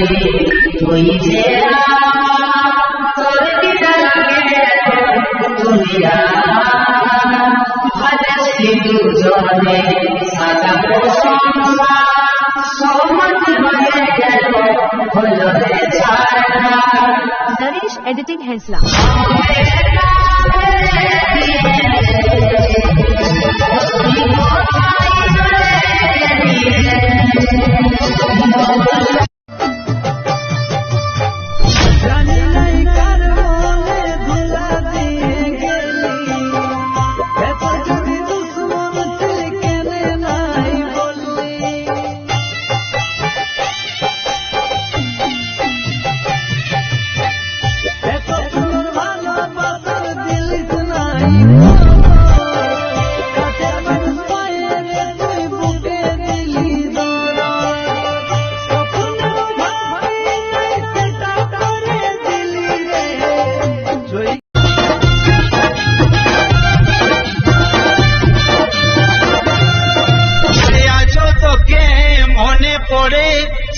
তুই যে তোর দিদাকে দুনিয়া ভালোবাসি দুজনে সাদা প্রশংসা সমান হয়ে গেল হলো রে ছাড়া Naresh Editing Hensla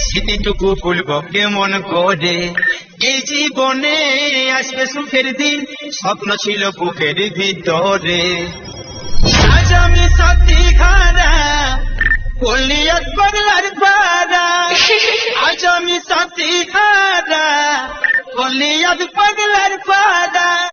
স্মৃতিটুকু ভুলব কেমন করে এই জীবনে আসবে সুখের দিন স্বপ্ন ছিল বুকের ভিতরে আজ আমি সত্যি খারা কলিয়াত পাগলার পাড়া আজ আমি সত্যি খারা কলিয়াত পাগলার পাড়া